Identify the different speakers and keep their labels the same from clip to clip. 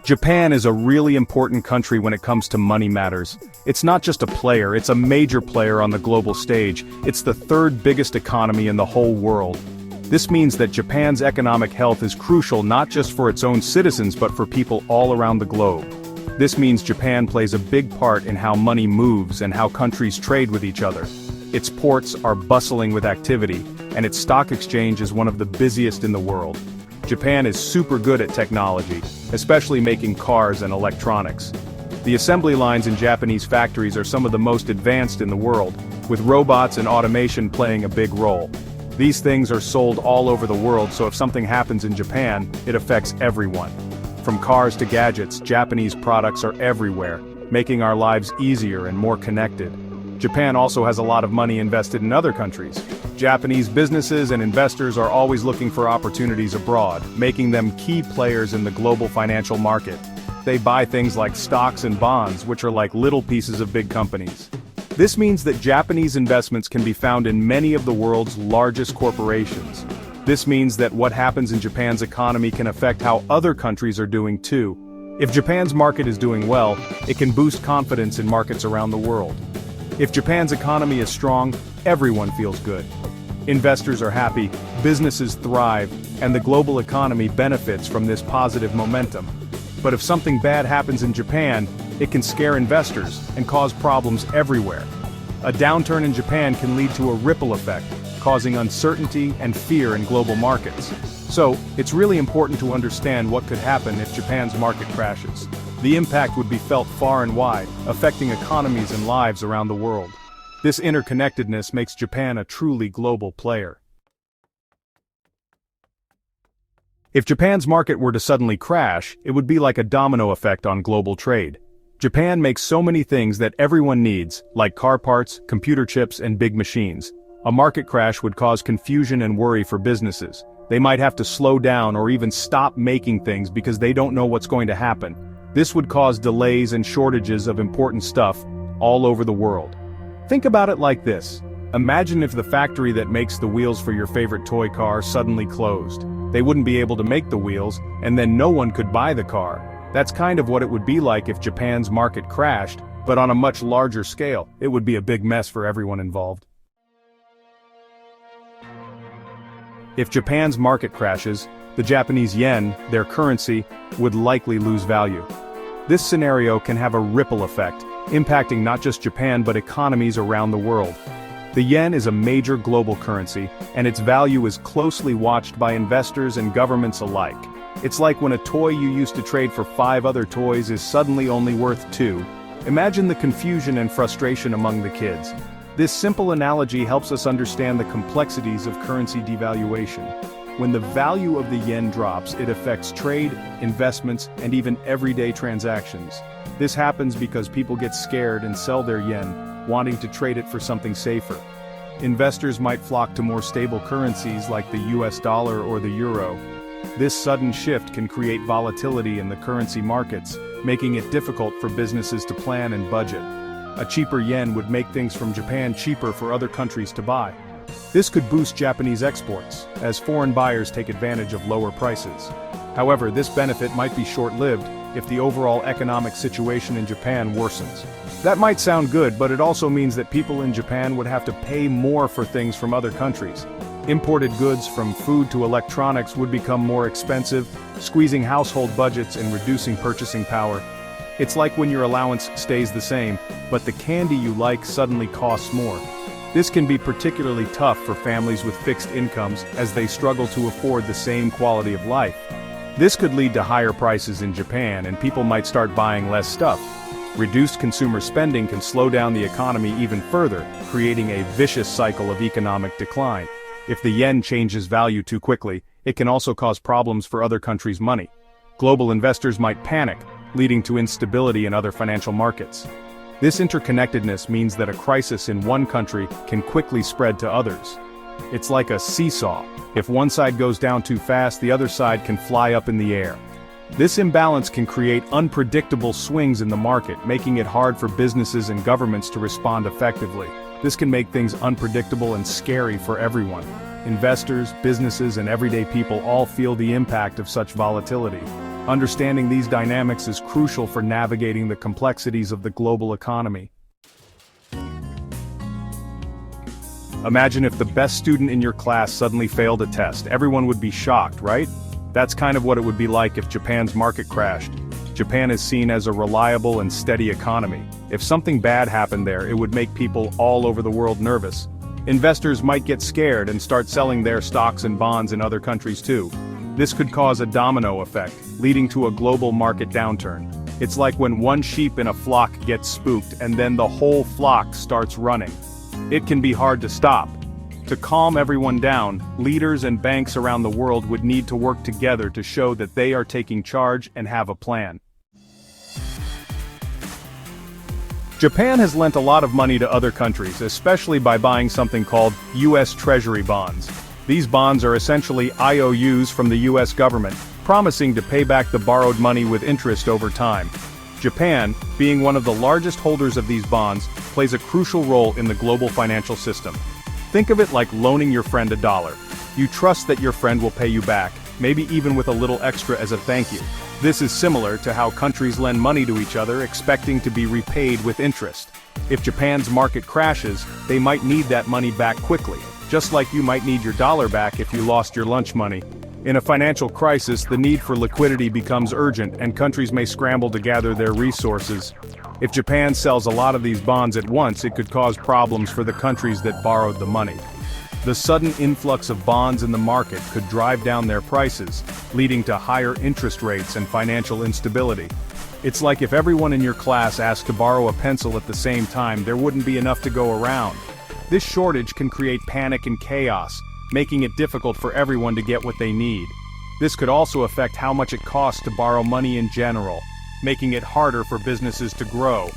Speaker 1: Japan is a really important country when it comes to money matters. It's not just a player, it's a major player on the global stage. It's the third biggest economy in the whole world. This means that Japan's economic health is crucial not just for its own citizens but for people all around the globe. This means Japan plays a big part in how money moves and how countries trade with each other. Its ports are bustling with activity, and its stock exchange is one of the busiest in the world. Japan is super good at technology, especially making cars and electronics. The assembly lines in Japanese factories are some of the most advanced in the world, with robots and automation playing a big role. These things are sold all over the world, so if something happens in Japan, it affects everyone. From cars to gadgets, Japanese products are everywhere, making our lives easier and more connected. Japan also has a lot of money invested in other countries. Japanese businesses and investors are always looking for opportunities abroad, making them key players in the global financial market. They buy things like stocks and bonds, which are like little pieces of big companies. This means that Japanese investments can be found in many of the world's largest corporations. This means that what happens in Japan's economy can affect how other countries are doing too. If Japan's market is doing well, it can boost confidence in markets around the world. If Japan's economy is strong, everyone feels good. Investors are happy, businesses thrive, and the global economy benefits from this positive momentum. But if something bad happens in Japan, it can scare investors and cause problems everywhere. A downturn in Japan can lead to a ripple effect, causing uncertainty and fear in global markets. So, it's really important to understand what could happen if Japan's market crashes. The impact would be felt far and wide, affecting economies and lives around the world. This interconnectedness makes Japan a truly global player. If Japan's market were to suddenly crash, it would be like a domino effect on global trade. Japan makes so many things that everyone needs, like car parts, computer chips, and big machines. A market crash would cause confusion and worry for businesses. They might have to slow down or even stop making things because they don't know what's going to happen. This would cause delays and shortages of important stuff all over the world. Think about it like this. Imagine if the factory that makes the wheels for your favorite toy car suddenly closed. They wouldn't be able to make the wheels, and then no one could buy the car. That's kind of what it would be like if Japan's market crashed, but on a much larger scale. It would be a big mess for everyone involved. If Japan's market crashes, the Japanese yen, their currency, would likely lose value. This scenario can have a ripple effect, impacting not just Japan but economies around the world. The yen is a major global currency, and its value is closely watched by investors and governments alike. It's like when a toy you used to trade for 5 other toys is suddenly only worth 2. Imagine the confusion and frustration among the kids. This simple analogy helps us understand the complexities of currency devaluation. When the value of the yen drops, it affects trade, investments, and even everyday transactions. This happens because people get scared and sell their yen, wanting to trade it for something safer. Investors might flock to more stable currencies like the US dollar or the euro. This sudden shift can create volatility in the currency markets, making it difficult for businesses to plan and budget. A cheaper yen would make things from Japan cheaper for other countries to buy. This could boost Japanese exports, as foreign buyers take advantage of lower prices. However, this benefit might be short-lived if the overall economic situation in Japan worsens. That might sound good, but it also means that people in Japan would have to pay more for things from other countries. Imported goods from food to electronics would become more expensive, squeezing household budgets and reducing purchasing power. It's like when your allowance stays the same, but the candy you like suddenly costs more. This can be particularly tough for families with fixed incomes as they struggle to afford the same quality of life. This could lead to higher prices in Japan, and people might start buying less stuff. Reduced consumer spending can slow down the economy even further, creating a vicious cycle of economic decline. If the yen changes value too quickly, it can also cause problems for other countries' money. Global investors might panic, leading to instability in other financial markets. This interconnectedness means that a crisis in one country can quickly spread to others. It's like a seesaw. If one side goes down too fast, the other side can fly up in the air. This imbalance can create unpredictable swings in the market, making it hard for businesses and governments to respond effectively. This can make things unpredictable and scary for everyone. Investors, businesses, and everyday people all feel the impact of such volatility. Understanding these dynamics is crucial for navigating the complexities of the global economy. Imagine if the best student in your class suddenly failed a test. Everyone would be shocked, right? That's kind of what it would be like if Japan's market crashed. Japan is seen as a reliable and steady economy. If something bad happened there, it would make people all over the world nervous. Investors might get scared and start selling their stocks and bonds in other countries too. This could cause a domino effect, leading to a global market downturn. It's like when one sheep in a flock gets spooked and then the whole flock starts running. It can be hard to stop. To calm everyone down, leaders and banks around the world would need to work together to show that they are taking charge and have a plan. Japan has lent a lot of money to other countries, especially by buying something called U.S. Treasury bonds. These bonds are essentially IOUs from the U.S. government, promising to pay back the borrowed money with interest over time. Japan, being one of the largest holders of these bonds, plays a crucial role in the global financial system. Think of it like loaning your friend $1. You trust that your friend will pay you back, maybe even with a little extra as a thank you. This is similar to how countries lend money to each other expecting to be repaid with interest. If Japan's market crashes, they might need that money back quickly, just like you might need your dollar back if you lost your lunch money. In a financial crisis, the need for liquidity becomes urgent and countries may scramble to gather their resources. If Japan sells a lot of these bonds at once, it could cause problems for the countries that borrowed the money. The sudden influx of bonds in the market could drive down their prices, leading to higher interest rates and financial instability. It's like if everyone in your class asked to borrow a pencil at the same time, there wouldn't be enough to go around. This shortage can create panic and chaos, making it difficult for everyone to get what they need. This could also affect how much it costs to borrow money in general, making it harder for businesses to grow.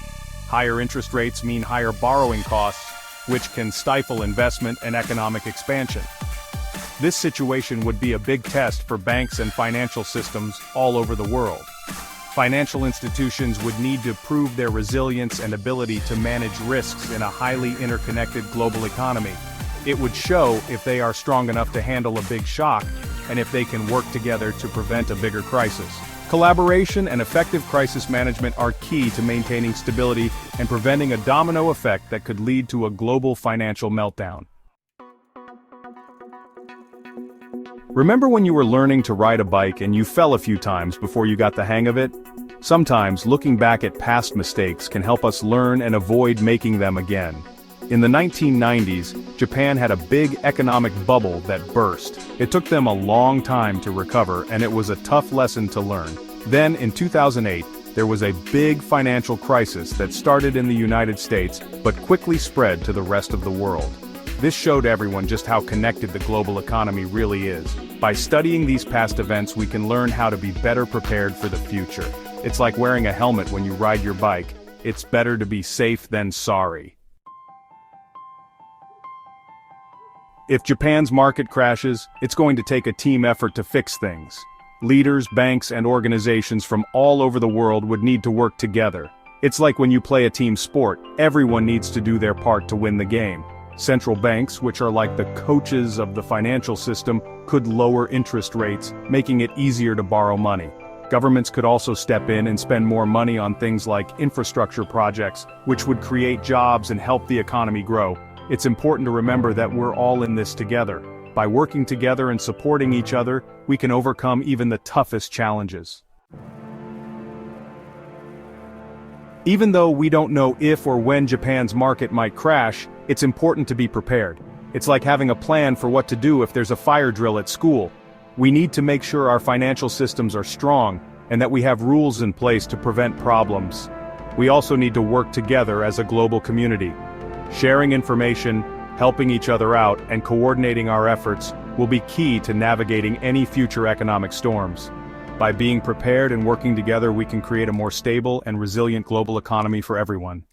Speaker 1: Higher interest rates mean higher borrowing costs, which can stifle investment and economic expansion. This situation would be a big test for banks and financial systems all over the world. Financial institutions would need to prove their resilience and ability to manage risks in a highly interconnected global economy. It would show if they are strong enough to handle a big shock, and if they can work together to prevent a bigger crisis. Collaboration and effective crisis management are key to maintaining stability and preventing a domino effect that could lead to a global financial meltdown. Remember when you were learning to ride a bike and you fell a few times before you got the hang of it? Sometimes looking back at past mistakes can help us learn and avoid making them again. In the 1990s, Japan had a big economic bubble that burst. It took them a long time to recover, and it was a tough lesson to learn. Then, in 2008, there was a big financial crisis that started in the United States, but quickly spread to the rest of the world. This showed everyone just how connected the global economy really is. By studying these past events, we can learn how to be better prepared for the future. It's like wearing a helmet when you ride your bike. It's better to be safe than sorry. If Japan's market crashes, it's going to take a team effort to fix things. Leaders, banks, and organizations from all over the world would need to work together. It's like when you play a team sport, everyone needs to do their part to win the game. Central banks, which are like the coaches of the financial system, could lower interest rates, making it easier to borrow money. Governments could also step in and spend more money on things like infrastructure projects, which would create jobs and help the economy grow. It's important to remember that we're all in this together. By working together and supporting each other, we can overcome even the toughest challenges. Even though we don't know if or when Japan's market might crash, it's important to be prepared. It's like having a plan for what to do if there's a fire drill at school. We need to make sure our financial systems are strong, and that we have rules in place to prevent problems. We also need to work together as a global community. Sharing information, helping each other out, and coordinating our efforts will be key to navigating any future economic storms. By being prepared and working together, we can create a more stable and resilient global economy for everyone.